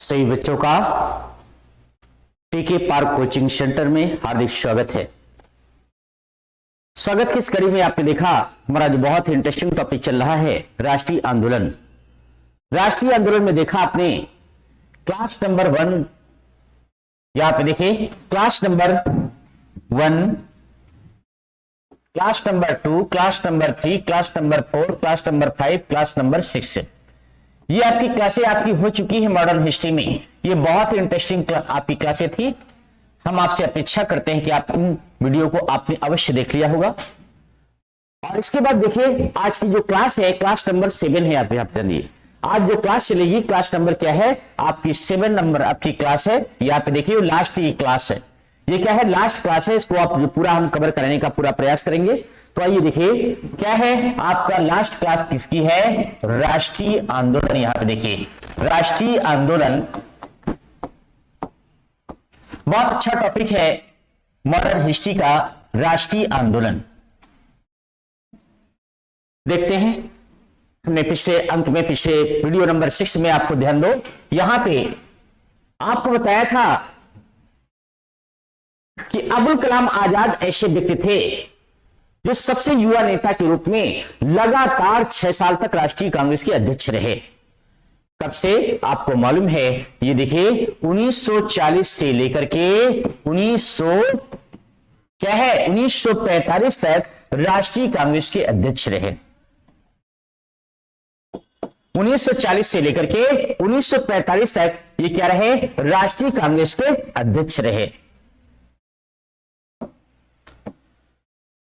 सभी बच्चों का टीके पार्क कोचिंग सेंटर में हार्दिक स्वागत है। स्वागत की इस कड़ी में आपने देखा हमारा जो बहुत ही इंटरेस्टिंग टॉपिक चल रहा है राष्ट्रीय आंदोलन। राष्ट्रीय आंदोलन में देखा आपने क्लास नंबर 1, यहां पे देखिए class number 1, class number 2, class number 3, class number 4, class number 5, class number 6, ये आपकी क्लासें आपकी हो चुकी है मॉडर्न हिस्ट्री में। ये बहुत ही इंटरेस्टिंग आपकी क्लासें थी। हम आपसे अपेक्षा करते हैं कि आप इन वीडियो को आपने अवश्य देख लिया होगा। और इसके बाद देखिए आज की जो क्लास है क्लास नंबर 7 है। आप यहाँ पे आज जो क्लास चलेगी क्लास नंबर क्या है आपकी 7 नंबर आपकी क्लास है। यहाँ पे देखिए लास्ट की क्लास है। ये क्या है लास्ट क्लास है। इसको आप पूरा हम कवर कराने का पूरा प्रयास करेंगे। तो आइए देखिए क्या है आपका लास्ट क्लास किसकी है, राष्ट्रीय आंदोलन। यहां पे देखिए राष्ट्रीय आंदोलन बहुत अच्छा टॉपिक है मॉडर्न हिस्ट्री का। राष्ट्रीय आंदोलन देखते हैं। हमने पिछले अंक में पिछले वीडियो नंबर 6 में आपको ध्यान दो, यहां पे आपको बताया था कि अबुल कलाम आजाद ऐसे व्यक्ति थे जो सबसे युवा नेता के रूप में लगातार 6 साल तक राष्ट्रीय कांग्रेस के अध्यक्ष रहे। कब से आपको मालूम है, ये देखिए 1940 से लेकर के 1945 तक राष्ट्रीय कांग्रेस के अध्यक्ष रहे। 1940 से लेकर के 1945 तक ये क्या रहे, राष्ट्रीय कांग्रेस के अध्यक्ष रहे।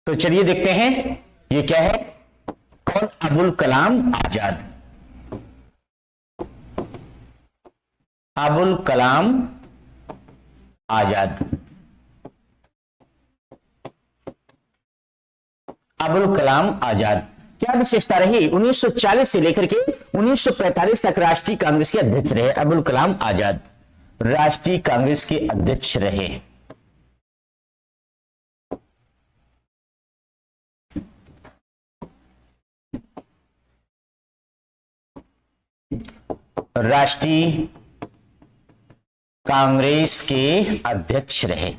तो चलिए देखते हैं ये क्या है, कौन, अबुल कलाम आजाद। अबुल कलाम आजाद, अबुल कलाम आजाद क्या विशेषता रही, 1940 से लेकर के 1945 तक राष्ट्रीय कांग्रेस के अध्यक्ष रहे। अबुल कलाम आजाद राष्ट्रीय कांग्रेस के अध्यक्ष रहे। राष्ट्रीय कांग्रेस के अध्यक्ष रहे।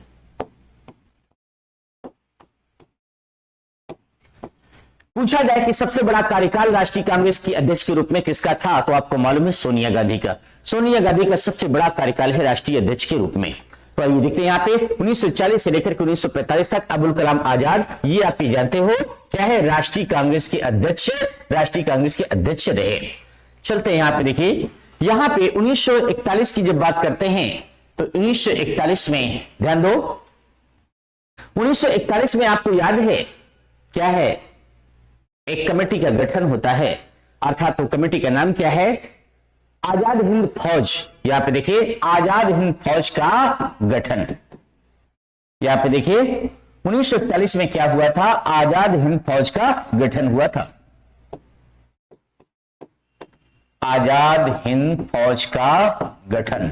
पूछा जाए कि सबसे बड़ा कार्यकाल राष्ट्रीय कांग्रेस की अध्यक्ष के रूप में किसका था, तो आपको मालूम है सोनिया गांधी का। सोनिया गांधी का सबसे बड़ा कार्यकाल है राष्ट्रीय अध्यक्ष के रूप में। तो आइए देखते हैं यहाँ पे 1940 से लेकर के 1945 तक अबुल कलाम आजाद, ये आप ही जानते हो क्या है, राष्ट्रीय कांग्रेस के अध्यक्ष, राष्ट्रीय कांग्रेस के अध्यक्ष रहे। चलते हैं यहां पे देखिए, यहां पे 1941 की जब बात करते हैं तो 1941 में ध्यान दो, 1941 में आपको याद है क्या है, एक कमेटी का गठन होता है, अर्थात तो कमेटी का नाम क्या है, आजाद हिंद फौज। यहां पे देखिए आजाद हिंद फौज का गठन। यहां पे देखिए 1941 में क्या हुआ था, आजाद हिंद फौज का गठन हुआ था। आजाद हिंद फौज का गठन,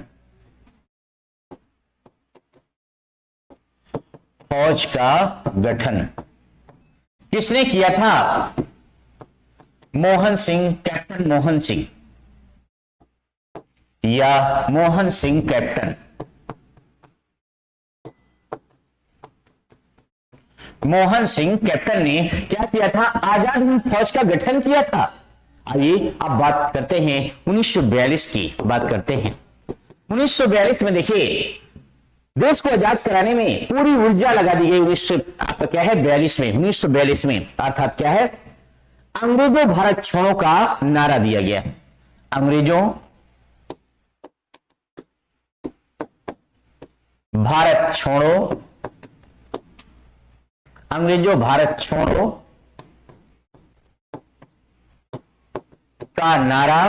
फौज का गठन किसने किया था, मोहन सिंह, कैप्टन मोहन सिंह या मोहन सिंह कैप्टन। मोहन सिंह कैप्टन ने क्या किया था, आजाद हिंद फौज का गठन किया था। आइए अब बात करते हैं 1942 की, बात करते हैं 1942 में। देखिए देश को आजाद कराने में पूरी ऊर्जा लगा दी गई। 1942 में अर्थात क्या है, अंग्रेजों भारत छोड़ो का नारा दिया गया। अंग्रेजों भारत छोड़ो, अंग्रेजों भारत छोड़ो का नारा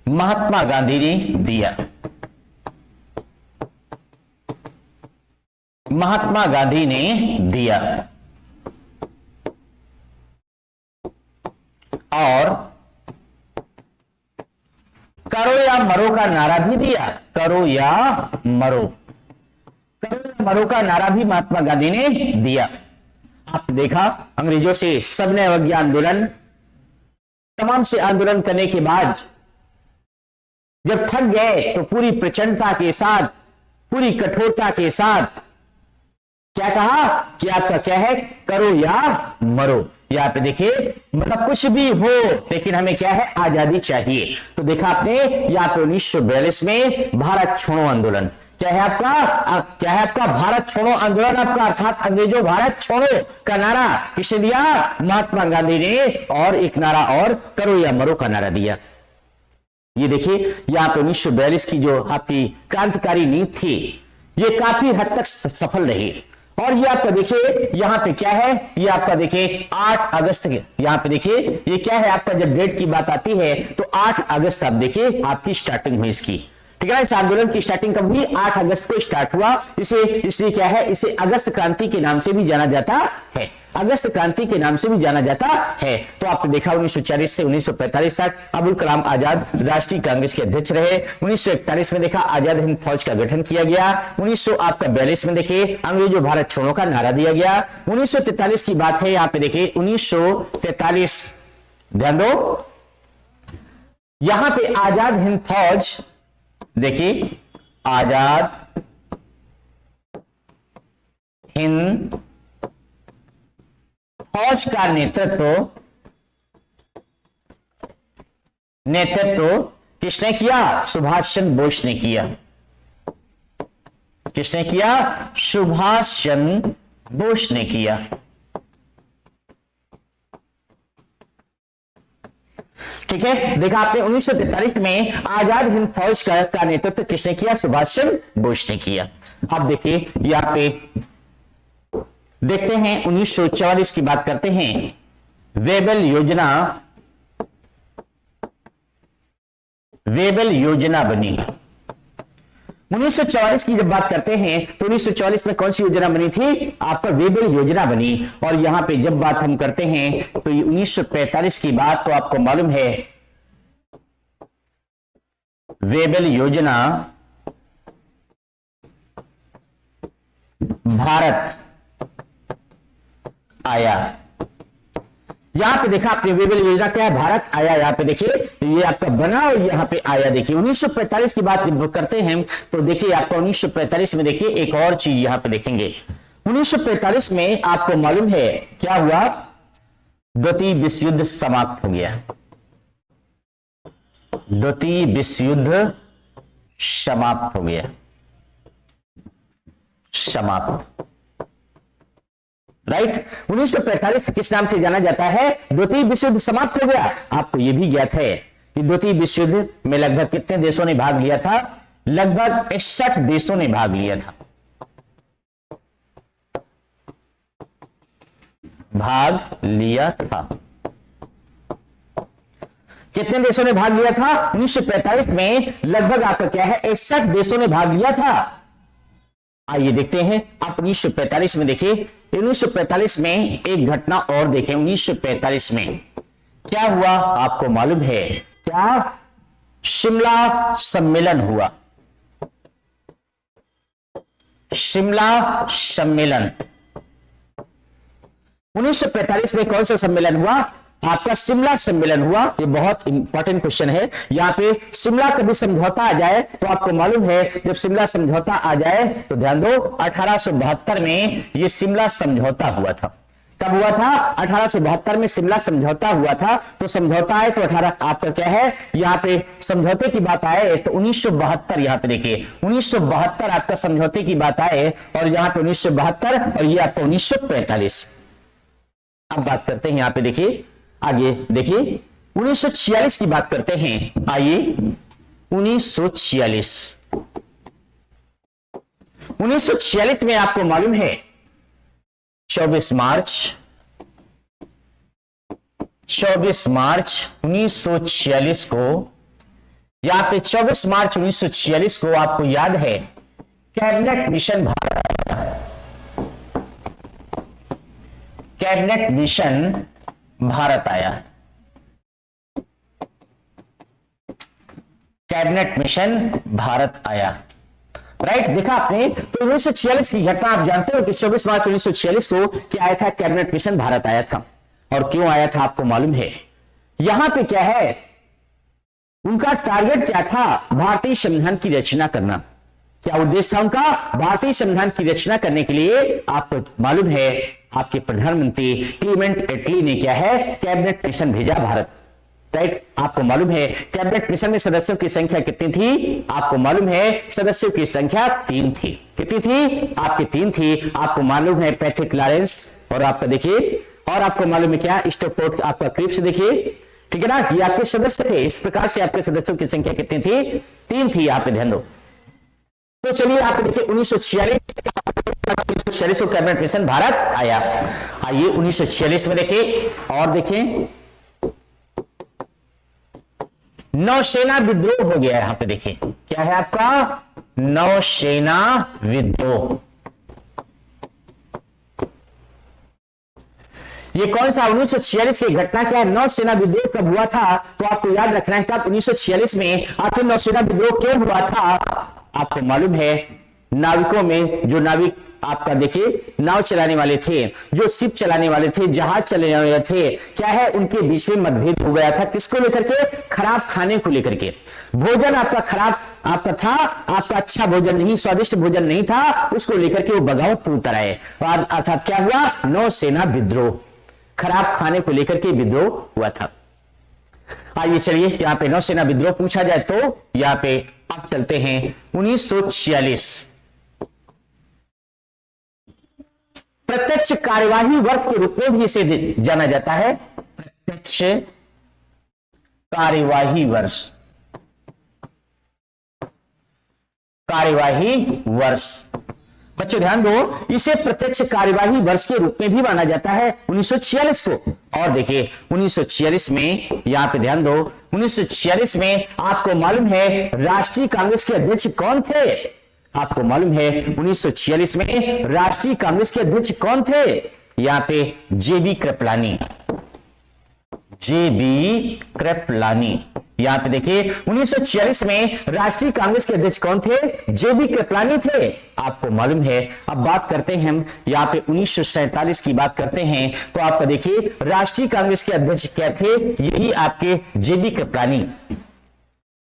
महात्मा गांधी ने दिया। महात्मा गांधी ने दिया और करो या मरो का नारा भी दिया। करो या मरो, मरो का नारा भी महात्मा गांधी ने दिया। आप देखा अंग्रेजों से सबने अवज्ञा आंदोलन तमाम से आंदोलन करने के बाद जब थक गए तो पूरी प्रचंडता के साथ, पूरी कठोरता के साथ क्या कहा कि आपका क्या है, करो या मरो। यहाँ पे देखिए, मतलब कुछ भी हो लेकिन हमें क्या है, आजादी चाहिए। तो देखा आपने यहाँ पे 1942 में भारत छोड़ो आंदोलन, क्या है आपका भारत छोड़ो आंदोलन, आपका अर्थात अंग्रेजों भारत छोड़ो का नारा किसने दिया, महात्मा गांधी ने, और एक नारा और करो या मरो का नारा दिया। ये देखिए यहाँ पे 1942 की जो आपकी क्रांतिकारी नीति थी ये काफी हद तक सफल रही। और ये आपका देखिए यहाँ पे क्या है, ये आपका देखिए 8 अगस्त के, यहाँ पे देखिए ये क्या है आपका, जब डेट की बात आती है तो 8 अगस्त आप देखिए आपकी स्टार्टिंग हुई इसकी, ठीक है ना। इस आंदोलन की स्टार्टिंग कब हुई, 8 अगस्त को स्टार्ट हुआ। इसे इसलिए क्या है, इसे अगस्त क्रांति के नाम से भी जाना जाता है, अगस्त क्रांति के नाम से भी जाना जाता है। तो आपने देखा 1940 से 1945 तक अबुल कलाम आजाद राष्ट्रीय कांग्रेस के अध्यक्ष रहे। 1941 में देखा आजाद हिंद फौज का गठन किया गया। 1942 में देखिए अंग्रेजों भारत छोड़ो का नारा दिया गया। 1943 की बात है, यहाँ पे देखिए 1943, ध्यान दो, यहां पे आजाद हिंद फौज, देखिए आजाद हिंद फौज का नेतृत्व किसने किया, सुभाष चंद्र बोस ने किया। किसने किया, सुभाष चंद्र बोस ने किया। ठीक है, देखा आपने 1943 में आजाद हिंद फौज का नेतृत्व किसने किया, सुभाष चंद्र बोस ने किया। अब देखिए यहां पे देखते हैं 1944 की बात करते हैं। वेबल योजना बनी। 1944 की जब बात करते हैं तो 1944 में कौन सी योजना बनी थी, आपका वेबल योजना बनी। और यहां पे जब बात हम करते हैं तो ये 1945 की बात, तो आपको मालूम है वेबल योजना भारत आया। यहां पे देखा आपने वेबल योजना क्या है, भारत आया। यहां पे देखिए ये आपका बना और यहां पे आया। देखिए 1945 की बात जब करते हैं तो देखिए आपका 1945 में देखिए एक और चीज यहां पे देखेंगे। 1945 में आपको मालूम है क्या हुआ, द्वितीय विश्व युद्ध समाप्त हो गया। द्वितीय विश्व युद्ध समाप्त हो गया, समाप्त, राइट। 1945 किस नाम से जाना जाता है, द्वितीय विश्व युद्ध समाप्त हो गया। आपको यह भी ज्ञात है कि द्वितीय विश्व युद्ध में लगभग कितने देशों ने भाग लिया था, लगभग 61 देशों ने भाग लिया था, भाग लिया था। कितने देशों ने भाग लिया था, 1945 में लगभग आपका क्या है 61 देशों ने भाग लिया था। आइए देखते हैं आप 1945 में देखिए, 1945 में एक घटना और देखें। 1945 में क्या हुआ आपको मालूम है क्या, शिमला सम्मेलन हुआ, शिमला सम्मेलन। 1945 में कौन सा सम्मेलन हुआ, आपका शिमला सम्मेलन हुआ। ये बहुत इंपॉर्टेंट क्वेश्चन है। यहां पे शिमला कभी समझौता आ जाए तो आपको मालूम है, जब शिमला समझौता आ जाए तो ध्यान दो 1872 में ये शिमला समझौता हुआ था। कब हुआ था, 1872 में शिमला समझौता हुआ था। तो समझौता है तो 18 आपका क्या है, यहां पे समझौते की बात आए तो 1972, यहां पे देखिए 1972 आपका समझौते की बात आए, और यहां पे 1972 और ये आपका 1945। अब बात करते हैं यहां पे देखिए, आगे देखिए 1946 की बात करते हैं। आइए 1946 में आपको मालूम है 24 मार्च 1946 को, यहां पे 24 मार्च 1946 को आपको याद है cabinet mission Bharat, cabinet mission Bharat आया, कैबिनेट मिशन भारत आया, राइट। देखा आपने, तो 1946 की घटना आप जानते हो कि 24 मार्च 1946 को क्या आया था, कैबिनेट मिशन भारत आया था। और क्यों आया था आपको मालूम है, यहां पे क्या है, उनका टारगेट क्या था, भारतीय संविधान की रचना करना। क्या उद्देश्य था उनका, भारतीय संविधान की रचना करने के लिए आपको मालूम है आपके प्रधानमंत्री क्लीमेंट एटली ने क्या है, कैबिनेट मिशन भेजा भारत। राइट, आपको मालूम है कैबिनेट मिशन में सदस्यों की संख्या कितनी थी, आपको मालूम है सदस्यों की संख्या 3 थी। कितनी थी, आपकी 3 थी। आपको मालूम है पैट्रिक लॉरेंस, और आपका देखिए, और आपको मालूम है क्या, स्टैफोर्ड आपका क्रिप्स देखिए, ठीक है ना, ये आपके सदस्य थे। इस प्रकार से आपके सदस्यों की संख्या कितनी थी, 3 थी। यहाँ पे ध्यान दो। तो चलिए आप देखिए 1946 को कैबिनेट मिशन भारत आया। आइए 1946 में देखिए, और देखिए नौसेना विद्रोह हो गया। यहां पे देखिए क्या है आपका, नौसेना विद्रोह। ये कौन सा 1946 की घटना क्या है, नौसेना विद्रोह कब हुआ था, तो आपको याद रखना है कि 1946 में आखिर नौसेना विद्रोह क्यों हुआ था। आपको मालूम है नाविकों में, जो नाविक आपका देखिए नाव चलाने वाले थे, जो शिप चलाने वाले थे, जहाज चलाने वाले थे, क्या है उनके बीच में मतभेद हो गया था। किसको लेकर के, खराब खाने को लेकर के। भोजन आपका खराब आपका था, आपका अच्छा भोजन नहीं, स्वादिष्ट भोजन नहीं था, उसको लेकर के वो बगावत पर उतर आए। अर्थात क्या हुआ, नौसेना विद्रोह, खराब खाने को लेकर के विद्रोह हुआ था। आइए चलिए यहां पे नौसेना विद्रोह पूछा जाए तो यहां पे आप चलते हैं 1946। प्रत्यक्ष कार्यवाही वर्ष के रूप में भी इसे जाना जाता है, प्रत्यक्ष कार्यवाही वर्ष, कार्यवाही वर्ष। बच्चों ध्यान दो, इसे प्रत्यक्ष कार्यवाही वर्ष के रूप में भी माना जाता है 1946 को। और देखिए 1946 में, यहां पे ध्यान दो, 1946 में आपको मालूम है राष्ट्रीय कांग्रेस के अध्यक्ष कौन थे। आपको मालूम है 1946 में राष्ट्रीय कांग्रेस के अध्यक्ष कौन थे, यहां पे जेबी कृपलानी, जेबी कृपलानी। यहां पे देखिए 1946 में राष्ट्रीय कांग्रेस के अध्यक्ष कौन थे, जेबी कृपलानी थे। आपको मालूम है, अब बात करते हैं हम यहां पे 1947 की बात करते हैं, तो आपका देखिए राष्ट्रीय कांग्रेस के अध्यक्ष क्या थे, यही आपके जेबी कृपलानी।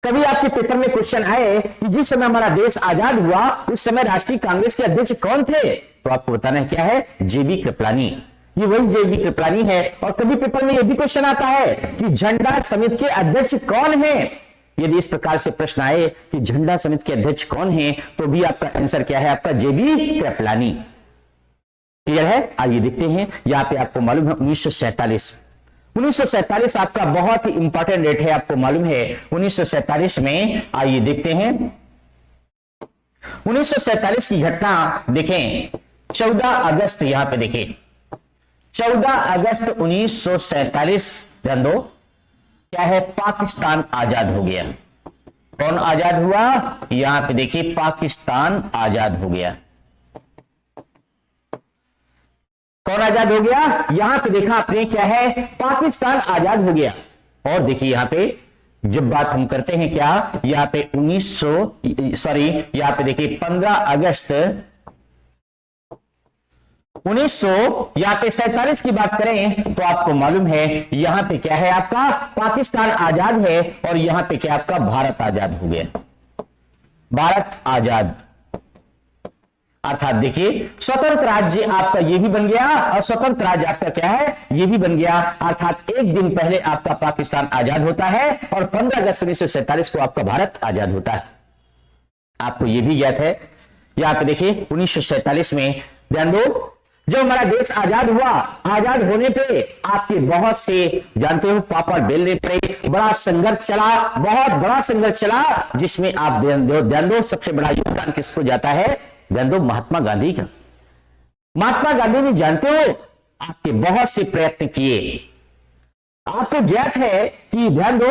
कभी आपके पेपर में क्वेश्चन आए कि जिस समय हमारा देश आजाद हुआ उस समय राष्ट्रीय कांग्रेस के अध्यक्ष कौन थे, तो आपको बताना है क्या है, जेबी कृपलानी। ये वही जेबी कृपलानी है। और कभी पेपर में यह भी क्वेश्चन आता है कि झंडा समिति के अध्यक्ष कौन है। यदि इस प्रकार से प्रश्न आए कि झंडा समिति के अध्यक्ष कौन है, तो भी आपका आंसर क्या है, आपका जेबी कृपलानी। क्लियर है। आइए देखते हैं, यहां पे आपको मालूम है 1947, 1947 आपका बहुत ही इंपॉर्टेंट डेट है, आपको मालूम है 1947 में। आइए देखते हैं 1947 की घटना देखें, 14 अगस्त, यहां पे देखें 14 अगस्त 1947, ध्यान दो, क्या है, पाकिस्तान आजाद हो गया। कौन आजाद हुआ, यहां पे देखिए पाकिस्तान आजाद हो गया। कौन आजाद हो गया, यहां पे देखा आपने क्या है, पाकिस्तान आजाद हो गया। और देखिए यहां पे जब बात हम करते हैं क्या, यहां पे 15 अगस्त 1947 की बात करें तो आपको मालूम है यहां पे क्या है, आपका पाकिस्तान आजाद है, और यहां पे क्या आपका भारत आजाद हो गया। भारत आजाद अर्थात देखिए स्वतंत्र राज्य आपका ये भी बन गया, और स्वतंत्र राज्य आपका क्या है, ये भी बन गया। अर्थात एक दिन पहले आपका पाकिस्तान आजाद होता है, और 15 अगस्त 1947 को आपका भारत आजाद होता है। आपको ये भी ज्ञात है। यहां पे देखिए 1947 में, ध्यान दो, जब हमारा देश आजाद हुआ, आजाद होने पे आपके बहुत से जानते हो पापड़ बेलने पे बड़ा संघर्ष चला, बहुत बड़ा संघर्ष चला, जिसमें आप ध्यान दो सबसे बड़ा योगदान किसको जाता है, ध्यान दो महात्मा गांधी का। महात्मा गांधी ने जानते हो आपके बहुत से प्रयत्न किए। आपको ज्ञात है कि ध्यान दो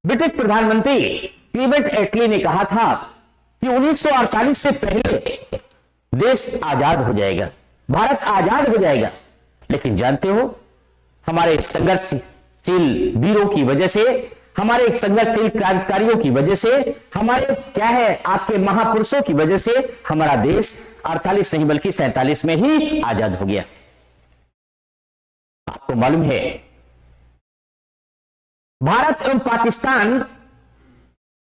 ब्रिटिश प्रधानमंत्री क्लीमेंट एटली ने कहा था कि 1948 से पहले देश आजाद हो जाएगा, भारत आजाद हो जाएगा। लेकिन जानते हो हमारे संघर्षशील वीरों की वजह से, हमारे संघर्षशील क्रांतिकारियों की वजह से, हमारे क्या है आपके महापुरुषों की वजह से हमारा देश 48 नहीं बल्कि 47 में ही आजाद हो गया। आपको मालूम है भारत एवं पाकिस्तान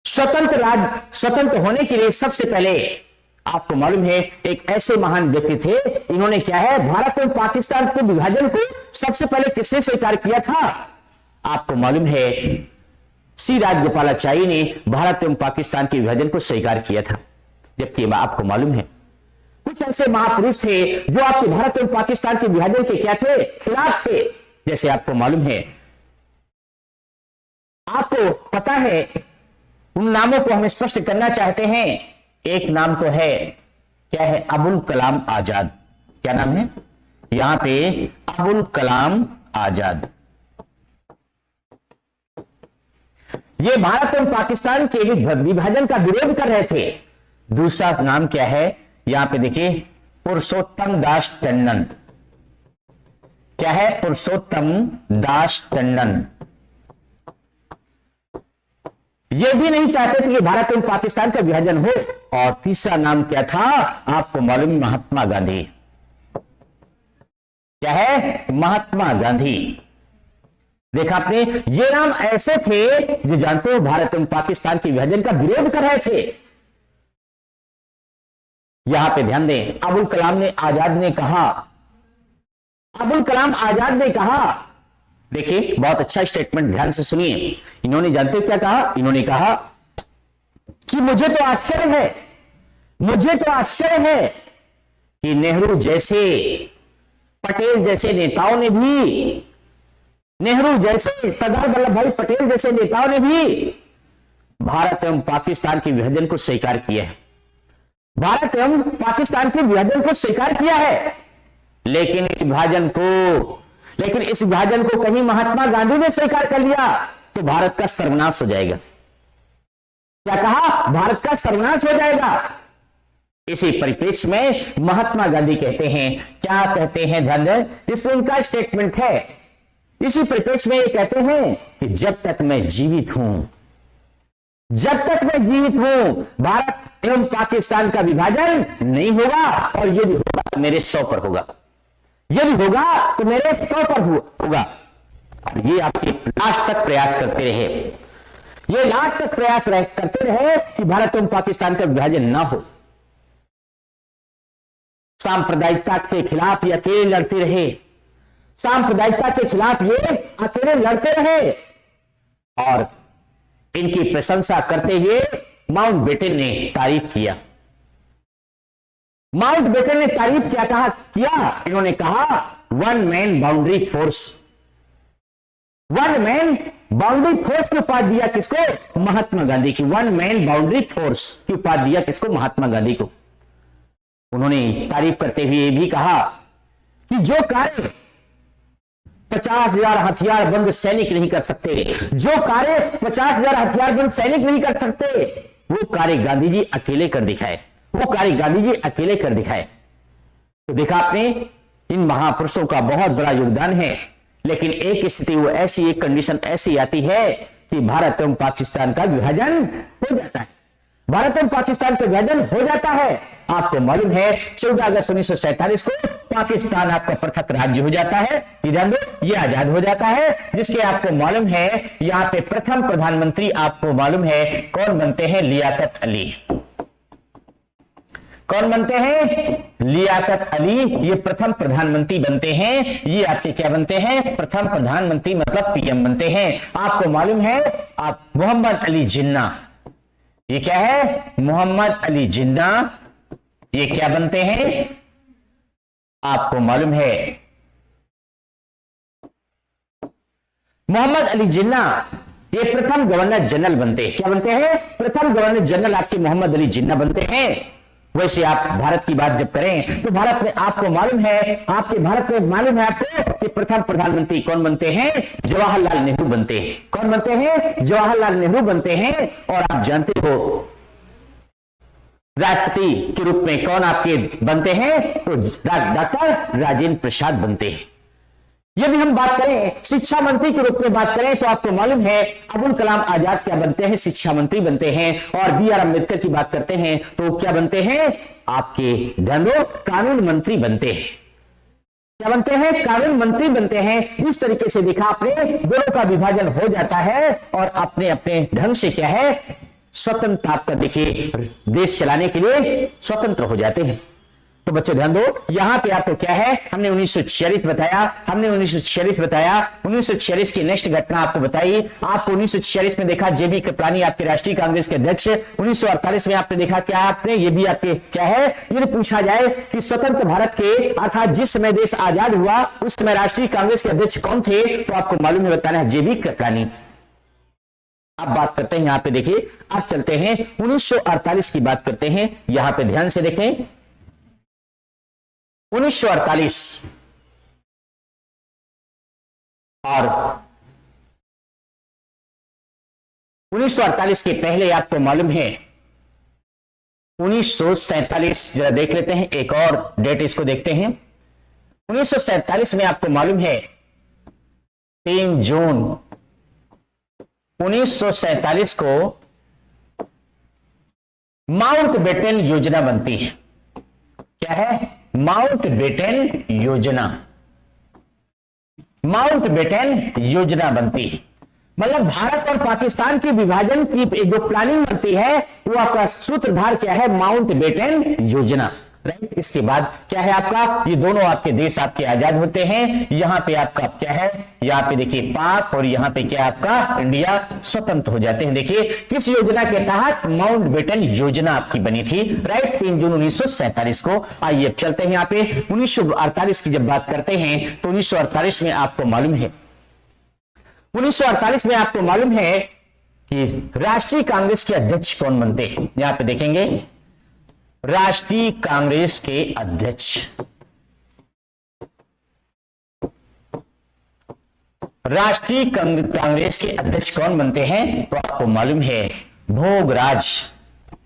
स्वतंत्र होने के लिए सबसे पहले आपको मालूम है एक ऐसे महान व्यक्ति थे, इन्होंने क्या है भारत एवं पाकिस्तान के विभाजन को सबसे पहले किसने स्वीकार किया था? आपको मालूम है सी राजगोपालाचारी ने भारत एवं पाकिस्तान के विभाजन को स्वीकार किया था। जबकि आपको मालूम है कुछ ऐसे महापुरुष थे जो आपके भारत एवं पाकिस्तान के विभाजन के क्या थे? खिलाफ थे। जैसे आपको मालूम है, आपको पता है, उन नामों को हम स्पष्ट करना चाहते हैं। एक नाम तो है, क्या है? अबुल कलाम आजाद। क्या नाम है यहां पे? अबुल कलाम आजाद। ये भारत और पाकिस्तान के विभाजन का विरोध कर रहे थे। दूसरा नाम क्या है? यहां पे देखिए, पुरुषोत्तम दास टंडन। क्या है? पुरुषोत्तम दास टंडन। ये भी नहीं चाहते थे कि भारत और पाकिस्तान का विभाजन हो। और तीसरा नाम क्या था? आपको मालूम, महात्मा गांधी। क्या है? महात्मा गांधी। देखा आपने, ये नाम ऐसे थे जो जानते हो भारत और पाकिस्तान के विभाजन का विरोध कर रहे थे। यहां पे ध्यान दें, अबुल कलाम आजाद ने कहा, अबुल कलाम आजाद ने कहा, देखिए बहुत अच्छा स्टेटमेंट, ध्यान से सुनिए। इन्होंने जानते हो क्या कहा? इन्होंने कहा कि मुझे तो आश्चर्य है कि नेहरू जैसे, पटेल जैसे नेताओं ने भी, नेहरू जैसे, सरदार वल्लभ भाई पटेल जैसे नेताओं ने भी भारत एवं पाकिस्तान के विभाजन को स्वीकार किया है। भारत एवं पाकिस्तान के विभाजन को स्वीकार किया है, लेकिन इस विभाजन को कहीं महात्मा गांधी ने स्वीकार कर लिया तो भारत का सर्वनाश हो जाएगा। क्या कहा? भारत का सर्वनाश हो जाएगा। इसी परिप्रेक्ष्य में महात्मा गांधी कहते हैं, क्या कहते हैं? ध्यान दें, इसमें इनका स्टेटमेंट है। इसी परिप्रेक्ष्य में ये कहते हैं कि जब तक मैं जीवित हूं, भारत एवं पाकिस्तान का विभाजन नहीं होगा, और यदि होगा तो मेरे 100 पर होगा। यदि होगा तो मेरे 100 पर होगा। ये आपके लास्ट तक प्रयास करते रहे, ये लास्ट तक प्रयास करते रहे कि भारत एवं पाकिस्तान का विभाजन ना हो। सांप्रदायिकता के खिलाफ ये अकेले लड़ते रहे, सांप्रदायिकता के खिलाफ ये अकेले लड़ते रहे। और इनकी प्रशंसा करते हुए माउंटबेटन ने तारीफ किया। माउंटबेटन ने तारीफ क्या किया? इन्होंने कहा one man boundary force. One man boundary force की उपाधि दिया किसको? महात्मा गांधी की। वन मैन बाउंड्री फोर्स की उपाधि दिया किसको? महात्मा गांधी को। उन्होंने तारीफ करते हुए ये भी कहा कि जो कार्य 50,000 हथियारबंद सैनिक नहीं कर सकते, जो कार्य 50,000 हथियारबंद सैनिक नहीं कर सकते, वो कार्य गांधी जी अकेले कर दिखाए, वो कार्य गांधी जी अकेले कर दिखाए। तो देखा आपने, इन महापुरुषों का बहुत बड़ा योगदान है। लेकिन एक स्थिति, वो ऐसी एक कंडीशन ऐसी आती है कि भारत एवं पाकिस्तान का विभाजन हो जाता है। भारत एवं पाकिस्तान का विभाजन हो जाता है। आपको मालूम है 14 अगस्त 1947 को पाकिस्तान आपका पृथक राज्य हो जाता है। ध्यान दो, ये आजाद हो जाता है, जिसके आपको मालूम है यहां पे प्रथम प्रधानमंत्री आपको मालूम है कौन बनते हैं? लियाकत अली। कौन बनते हैं? लियाकत अली। ये प्रथम प्रधानमंत्री बनते हैं। ये आपके क्या बनते हैं? प्रथम प्रधानमंत्री, मतलब पीएम बनते हैं। आपको मालूम है आप मोहम्मद अली जिन्ना, ये क्या है? मोहम्मद अली जिन्ना, ये क्या बनते हैं? आपको मालूम है मोहम्मद अली जिन्ना ये प्रथम गवर्नर जनरल बनते हैं। क्या बनते हैं? प्रथम गवर्नर जनरल आपके मोहम्मद अली जिन्ना बनते हैं। वैसे आप भारत की बात जब करें तो भारत में आपको मालूम है, आपके भारत में मालूम है आपको कि प्रथम प्रधानमंत्री कौन बनते हैं? जवाहरलाल नेहरू बनते हैं। कौन बनते हैं? जवाहरलाल नेहरू बनते हैं। और आप जानते हो राष्ट्रपति के रूप में कौन आपके बनते हैं? तो डॉक्टर राजेंद्र प्रसाद बनते हैं। यदि हम बात करें शिक्षा मंत्री के रूप में बात करें तो आपको मालूम है अबुल कलाम आजाद क्या बनते हैं? शिक्षा मंत्री बनते हैं। और बी.आर. अम्बेडकर की बात करते हैं तो क्या बनते हैं? आपके ध्यान दो, कानून मंत्री बनते हैं। क्या बनते हैं, कानून मंत्री बनते हैं। इस तरीके से देखा आपने, दोनों का विभाजन हो जाता है और अपने अपने ढंग से क्या है, स्वतंत्र आपका देखिए देश चलाने के लिए स्वतंत्र हो जाते हैं। तो बच्चों ध्यान दो, यहां पे आपको क्या है, हमने 1946 बताया, 1946 की नेक्स्ट घटना आपको बताई। आपको 1946 में देखा जेबी कृपलानी आपके राष्ट्रीय कांग्रेस के अध्यक्ष। 1948 में आपने देखा क्या, आपने ये भी आपके क्या है, यदि पूछा जाए कि स्वतंत्र भारत के अर्थात जिस समय देश आजाद हुआ उस समय राष्ट्रीय कांग्रेस के अध्यक्ष कौन थे, तो आपको मालूम है, बताना है जेबी कृपलानी। अब बात करते हैं यहां पे देखिए, अब चलते हैं 1948 की बात करते हैं। यहां पे ध्यान से देखें 1948 और 1948 के पहले आपको मालूम है 1947, जरा देख लेते हैं, एक और डेट इसको देखते हैं। 1947 में आपको मालूम है 3 जून 1947 को माउंटबेटन योजना बनती है। क्या है, माउंटबेटन योजना, माउंटबेटन योजना बनती है। मतलब भारत और पाकिस्तान के विभाजन की जो प्लानिंग बनती है वो आपका सूत्रधार क्या है, माउंटबेटन योजना। राइट, इसके बाद क्या है आपका, ये दोनों आपके देश आपके आजाद होते हैं। यहां पे आपका क्या है, यहां पे देखिए पाक और यहां पे क्या आपका इंडिया स्वतंत्र हो जाते हैं। देखिए किस योजना के तहत, माउंटबेटन योजना आपकी बनी थी। राइट, 3 जून 1947 को। आइए अब चलते हैं यहां पे 1948 की जब बात करते हैं तो 1948 में आपको मालूम है, 1948 में आपको मालूम है कि राष्ट्रीय कांग्रेस के अध्यक्ष कौन बनते हैं। यहां पे देखेंगे राष्ट्रीय कांग्रेस के अध्यक्ष, राष्ट्रीय कांग्रेस के अध्यक्ष कौन बनते हैं, तो आपको मालूम है भोगराज।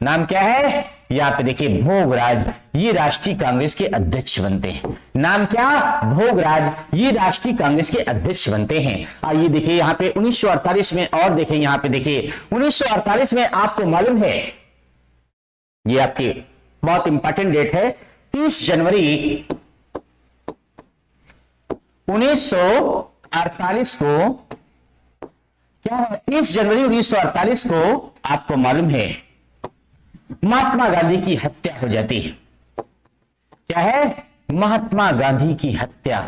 नाम क्या है, यहां पे देखिए भोगराज, ये राष्ट्रीय कांग्रेस के अध्यक्ष बनते हैं। नाम क्या, भोगराज, ये राष्ट्रीय कांग्रेस के अध्यक्ष बनते हैं। आइए देखिए यहां पे 1948 में, और देखिए यहां पे देखिए 1948 में आपको मालूम है, ये आपकी बहुत इंपॉर्टेंट डेट है, 30 जनवरी 1948 को, क्या है, 30 जनवरी 1948 को आपको मालूम है महात्मा गांधी की हत्या हो जाती है। क्या है, महात्मा गांधी की हत्या,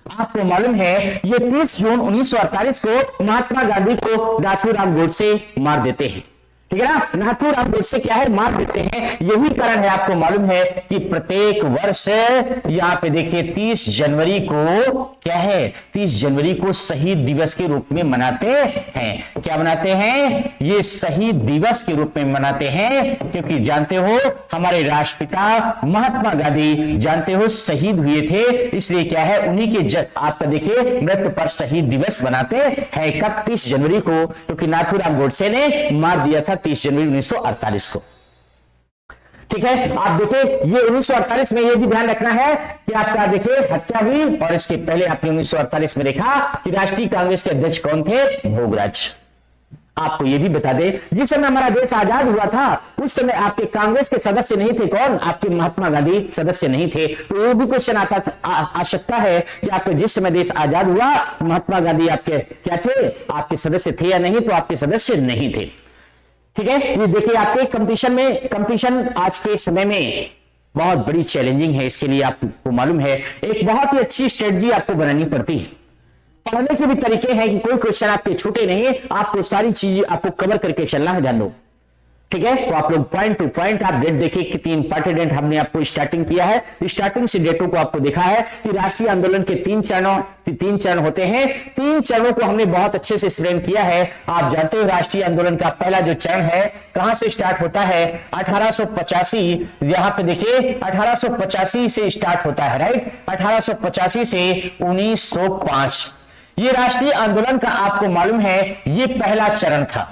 आपको मालूम है ये 30 जून 1948 को महात्मा गांधी को नाथूराम गोडसे मार देते हैं। ठीक है ना, नाथूराम गोडसे क्या है, मार देते हैं। यही कारण है, आपको मालूम है कि प्रत्येक वर्ष यहां पे देखिए 30 जनवरी को क्या है, 30 जनवरी को शहीद दिवस के रूप में मनाते हैं। क्या मनाते हैं, ये शहीद दिवस के रूप में मनाते हैं, क्योंकि जानते हो हमारे राष्ट्रपिता महात्मा गांधी जानते हो शहीद हुए थे, इसलिए क्या है उन्हीं के आपका देखिए मृत्यु पर शहीद दिवस मनाते हैं। कब, 30 जनवरी को, क्योंकि नाथूराम गोडसे ने मार दिया था 30 जनवरी 1948 को। ठीक है, आप देखिए ये 1948 में ये भी ध्यान रखना है कि आपका देखिए हत्या हुई, और इसके पहले आपने 1948 में देखा कि राष्ट्रीय कांग्रेस के अध्यक्ष कौन थे, भोगराज। आपको ये भी बता दे, जिस समय हमारा देश आजाद हुआ था उस समय आपके कांग्रेस के सदस्य नहीं थे, कौन, आपके महात्मा गांधी सदस्य नहीं थे। तो ये भी क्वेश्चन आ सकता है कि आपके जिस समय देश आजाद हुआ महात्मा गांधी आपके क्या थे, आपके सदस्य थे या नहीं, तो आपके सदस्य नहीं थे। ठीक है, ये देखिए आपके कंपटीशन आज के समय में बहुत बड़ी चैलेंजिंग है। इसके लिए आपको मालूम है एक बहुत ही अच्छी स्ट्रेटजी आपको बनानी पड़ती है। पढ़ने के भी तरीके हैं कि कोई क्वेश्चन आपके छूटे नहीं, आपको सारी चीजें आपको कवर करके चलना है, ध्यान दो। ठीक है, तो आप लोग पॉइंट टू पॉइंट आप डेट देखिए, कितनी इंपॉर्टेंट डेट हमने आपको स्टार्टिंग किया है। स्टार्टिंग से डेटों को आपको देखा है कि राष्ट्रीय आंदोलन के 3 चरण होते हैं। 3 चरणों को हमने बहुत अच्छे से एक्सप्लेन किया है। आप जानते हो राष्ट्रीय आंदोलन का पहला जो चरण है कहां से स्टार्ट होता है, 1885, यहां पे देखिए 1885 से स्टार्ट होता है। राइट, 1885 से 1905 ये राष्ट्रीय आंदोलन का आपको मालूम है ये पहला चरण था।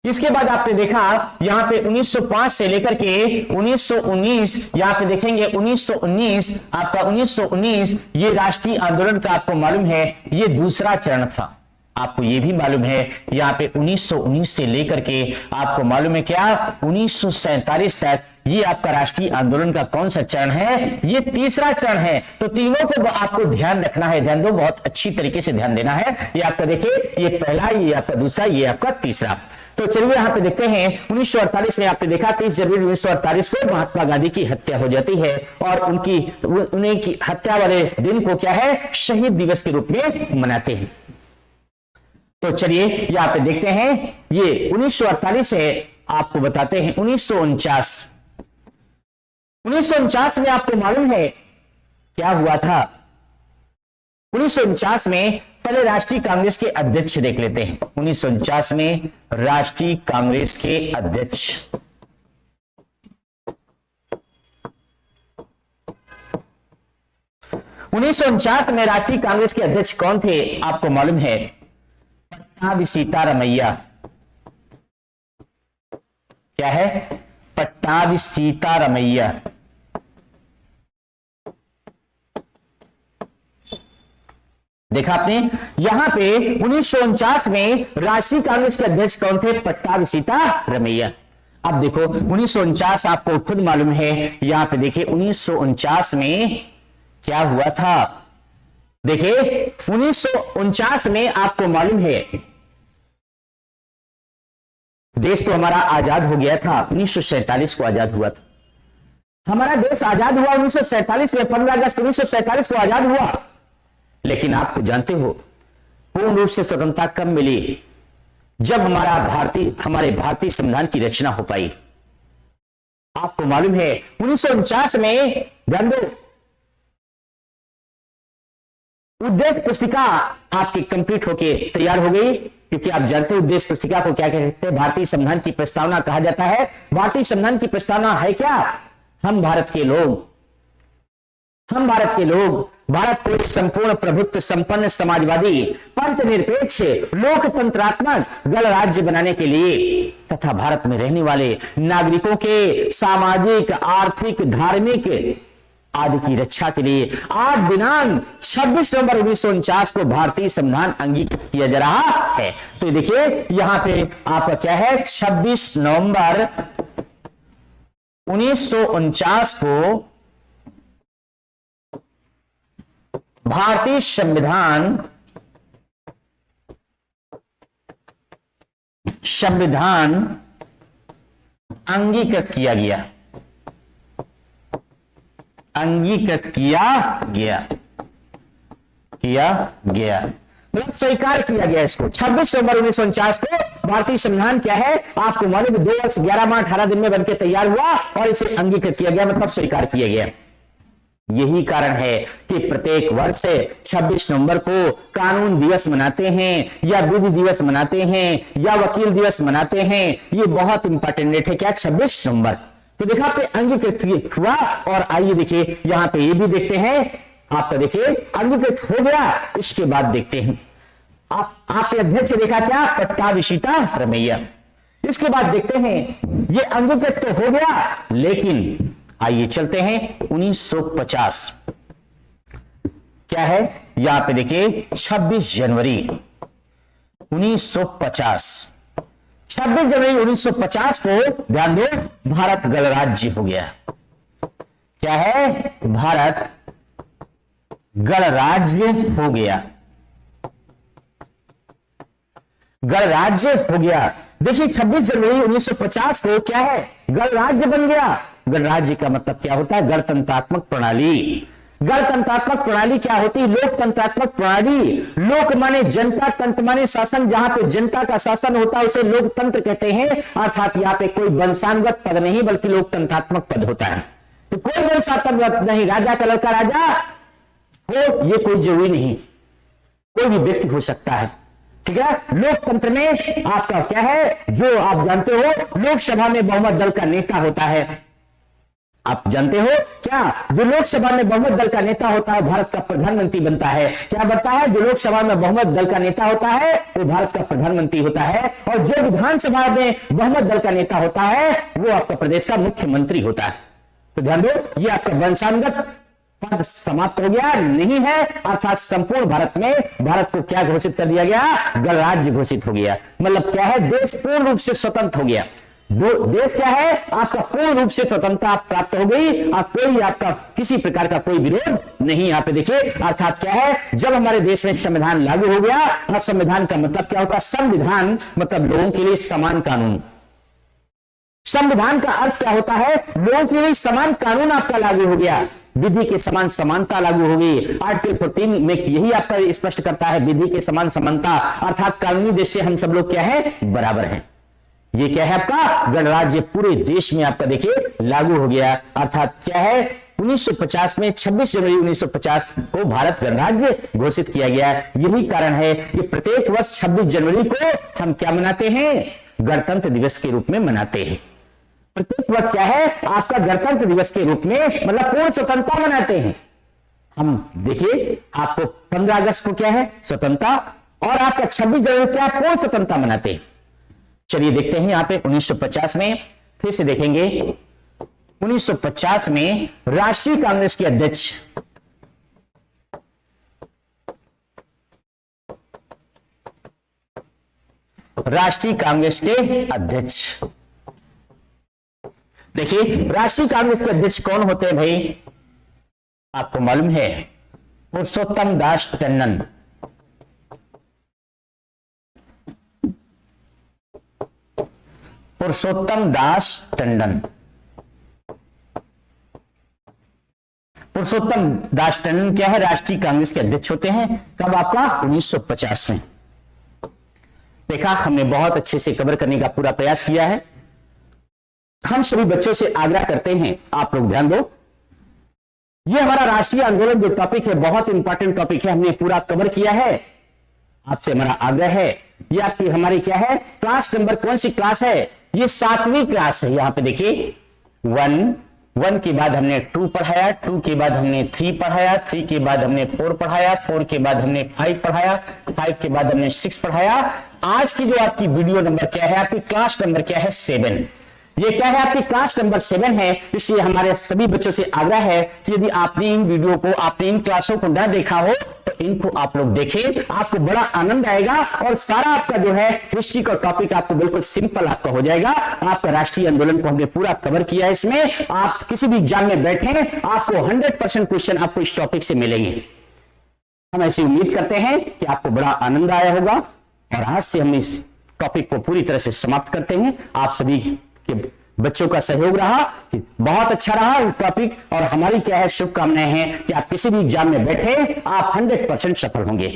इसके बाद आपने देखा यहां पे 1905 से लेकर के 1919, यहां पे देखेंगे 1919, आपका 1919 ये राष्ट्रीय आंदोलन का आपको मालूम है ये दूसरा चरण था। आपको ये भी मालूम है यहाँ पे 1919 से लेकर के आपको मालूम है क्या 1947 तक ये आपका राष्ट्रीय आंदोलन का कौन सा चरण है? ये तीसरा चरण है। तो तीनों को आपको ध्यान रखना है, ध्यान दो, बहुत अच्छी तरीके से ध्यान देना है। ये आपका देखिए, ये पहला, ये आपका दूसरा, ये आपका तीसरा। तो चलिए यहां पे देखते हैं 1948 में आपने देखा 30 जनवरी 1948 को महात्मा गांधी की हत्या हो जाती है और उन्हीं की हत्या वाले दिन को क्या है, शहीद दिवस के रूप में मनाते हैं। तो चलिए यहां पे देखते हैं, ये 1948 है। आपको बताते हैं 1949 में आपको मालूम है क्या हुआ था? 1949 में पहले राष्ट्रीय कांग्रेस के अध्यक्ष देख लेते हैं। 1949 में राष्ट्रीय कांग्रेस के अध्यक्ष, में राष्ट्रीय कांग्रेस के अध्यक्ष कौन थे? आपको मालूम है, पट्टाभी सीतारामैया। क्या है? पट्टाभी सीतारामैया। देखा आपने, यहां पे 1949 में राष्ट्रीय कांग्रेस के अध्यक्ष कौन थे? पट्टाभी सीतारामैया। अब देखो 1949 आपको खुद मालूम है, यहां पे देखिए 1949 में क्या हुआ था। देखिए 1949 में आपको मालूम है, देश तो हमारा आजाद हो गया था, 1947 को आजाद हुआ था। हमारा देश आजाद हुआ 1947 में, 15 अगस्त 1947 को आजाद हुआ। लेकिन आपको जानते हो पूर्ण रूप से स्वतंत्रता कब मिली? जब हमारे भारतीय संविधान की रचना हो पाई। आपको मालूम है 1949 में, ध्यान दो, उद्देश्य पुस्तिका आपकी कंप्लीट होके तैयार हो गई, क्योंकि आप जानते हैं उद्देश्य पुस्तिका को क्या कहते हैं? भारतीय संविधान की प्रस्तावना कहा जाता है। भारतीय संविधान की प्रस्तावना है क्या? हम भारत के लोग भारत को एक संपूर्ण प्रभुत्व संपन्न समाजवादी पंथ निरपेक्ष लोकतंत्रात्मक गणराज्य बनाने के लिए तथा भारत में रहने वाले नागरिकों के सामाजिक, आर्थिक, धार्मिक आदि की रक्षा के लिए आज दिनांक 26 नवंबर 1949 को भारतीय संविधान अंगीकृत किया जा रहा है। तो देखिए यहां पे आपका क्या है, 26 नवंबर 1949 को भारतीय संविधान अंगीकृत किया गया, मतलब स्वीकार किया गया इसको। 26 नवंबर 1949 को भारतीय संविधान क्या है, आपको मालूम 2 वर्ष 11 माह 18 दिन में बनकर तैयार हुआ और इसे अंगीकृत किया गया, मतलब स्वीकार किया गया। यही कारण है कि प्रत्येक वर्ष 26 नवंबर को कानून दिवस मनाते हैं या विधि दिवस मनाते हैं या वकील दिवस मनाते हैं। ये बहुत इंपॉर्टेंट डेट है क्या, 26 नवंबर। तो देखा आपने अंगीकृत हुआ। और आइए देखिए यहां पे ये भी देखते हैं, आपका देखिए अंगीकृत हो गया। इसके बाद देखते हैं आपके अध्यक्ष देखा क्या, पट्टाभी सीतारामैया। इसके बाद देखते हैं ये अंगीकृत तो हो गया, लेकिन आइए चलते हैं 1950। क्या है यहां पे देखिए 26 जनवरी 1950। 26 जनवरी 1950 को ध्यान दो, भारत गणराज्य हो गया। क्या है, भारत गणराज्य हो गया, गणराज्य हो गया। देखिए 26 जनवरी 1950 को क्या है, गणराज्य बन गया। गणराज्य का मतलब क्या होता है, गणतंत्रात्मक प्रणाली। गणतंत्रात्मक प्रणाली क्या होती है, लोकतंत्रात्मक प्रणाली। लोक माने जनता, तंत्र माने शासन, जहां पे जनता का शासन होता है उसे लोकतंत्र कहते हैं। अर्थात यहाँ पे कोई वंशानुगत पद नहीं बल्कि लोकतंत्रात्मक पद होता है। तो कोई वंशानुगत नहीं, राजा का लड़का राजा हो ये कोई जरूरी नहीं, कोई भी व्यक्ति हो सकता है। ठीक है, लोकतंत्र में आपका क्या है, जो आप जानते हो लोकसभा में बहुमत दल का नेता होता है। आप जानते हो क्या, जो लोकसभा में बहुमत दल का नेता होता है भारत का प्रधानमंत्री बनता है। क्या बनता है, जो लोकसभा में बहुमत दल का नेता होता है वो भारत का प्रधानमंत्री होता है। और जो विधानसभा में बहुमत दल का नेता होता है वो आपका प्रदेश का मुख्यमंत्री होता है। तो ध्यान दो, ये आपका वंशानुगत पद समाप्त हो गया नहीं है, अर्थात संपूर्ण भारत में भारत को क्या घोषित कर दिया गया, गणराज्य घोषित हो गया। मतलब क्या है, देश पूर्ण रूप से स्वतंत्र हो गया। देश क्या है आपका पूर्ण रूप से स्वतंत्रता प्राप्त हो गई और कोई आपका किसी प्रकार का कोई विरोध नहीं। यहां पे देखिए अर्थात क्या है, जब हमारे देश में संविधान लागू हो गया, और संविधान का मतलब क्या होता है, संविधान मतलब लोगों के लिए समान कानून। संविधान का अर्थ क्या होता है, लोगों के लिए समान कानून आपका लागू हो गया, विधि के समान समानता लागू हो गई। आर्टिकल 14 में यही आपका स्पष्ट करता है, विधि के समान समानता अर्थात कानूनी दृष्टि हम सब लोग क्या है, बराबर हैं। ये क्या है आपका गणराज्य पूरे देश में आपका देखिए लागू हो गया। अर्थात क्या है 1950 में 26 जनवरी 1950 को भारत गणराज्य घोषित किया गया। यही कारण है कि प्रत्येक वर्ष 26 जनवरी को हम क्या मनाते हैं, गणतंत्र दिवस के रूप में मनाते हैं। प्रत्येक वर्ष क्या है आपका गणतंत्र दिवस के रूप में मतलब पूर्ण स्वतंत्रता मनाते हैं हम। देखिए आपको 15 अगस्त को क्या है स्वतंत्रता, और आपका 26 जनवरी क्या पूर्ण स्वतंत्रता मनाते हैं। चलिए देखते हैं यहां पे 1950 में, फिर से देखेंगे 1950 में राष्ट्रीय कांग्रेस के अध्यक्ष देखिए राष्ट्रीय कांग्रेस के अध्यक्ष कौन होते हैं भाई, आपको मालूम है पुरुषोत्तम दास टंडन। पुरुषोत्तम दास टंडन क्या है, राष्ट्रीय कांग्रेस के अध्यक्ष होते हैं। कब आपका 1950 में। देखा हमने बहुत अच्छे से कवर करने का पूरा प्रयास किया है। हम सभी बच्चों से आग्रह करते हैं आप लोग ध्यान दो, ये हमारा राष्ट्रीय आंदोलन जो टॉपिक है बहुत इंपॉर्टेंट टॉपिक है, हमने पूरा कवर किया है। आपसे हमारा आग्रह है, ये आपकी हमारी क्या है क्लास नंबर, कौन सी क्लास है, ये 7वीं क्लास है। यहां पे देखिए 1 के बाद हमने 2 पढ़ाया, 2 के बाद हमने 3 पढ़ाया, 3 के बाद हमने 4 पढ़ाया, 4 के बाद हमने 5 पढ़ाया, 5 के बाद हमने 6 पढ़ाया। आज की जो आपकी वीडियो नंबर क्या है, आपकी क्लास नंबर क्या है 7। ये क्या है आपकी क्लास नंबर 7 है। इसलिए हमारे सभी बच्चों से आग्रह है कि यदि आपने इन वीडियो को, आपने इन क्लासों को ना देखा हो तो इनको आप लोग देखें, आपको बड़ा आनंद आएगा और सारा आपका जो है हिस्ट्री का टॉपिक आपको बिल्कुल सिंपल आपका हो जाएगा। आपका राष्ट्रीय आंदोलन को हमने पूरा कवर किया है। इसमें आप किसी भी एग्जाम में बैठे आपको 100% क्वेश्चन आपको इस टॉपिक से मिलेंगे। हम ऐसी उम्मीद करते हैं कि आपको बड़ा आनंद आया होगा और आज से हम इस टॉपिक को पूरी तरह से समाप्त करते हैं। आप सभी के बच्चों का सहयोग रहा कि बहुत अच्छा रहा टॉपिक, और हमारी क्या है शुभकामनाएं हैं कि आप किसी भी एग्जाम में बैठे आप 100% सफल होंगे,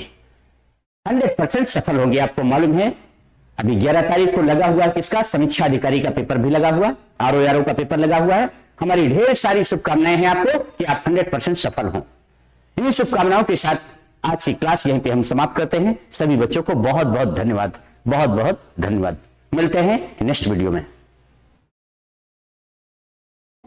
100% सफल होंगे। आपको मालूम है अभी 11 तारीख को लगा हुआ है किसका, समीक्षा अधिकारी का पेपर भी लगा हुआ, RO का पेपर लगा हुआ है। हमारी ढेर सारी शुभकामनाएं हैं आपको कि आप 100% सफल हों। इन्हीं शुभकामनाओं के साथ आज की क्लास यहीं पे हम समाप्त करते हैं। सभी बच्चों को बहुत बहुत धन्यवाद, बहुत बहुत धन्यवाद। मिलते हैं नेक्स्ट वीडियो में।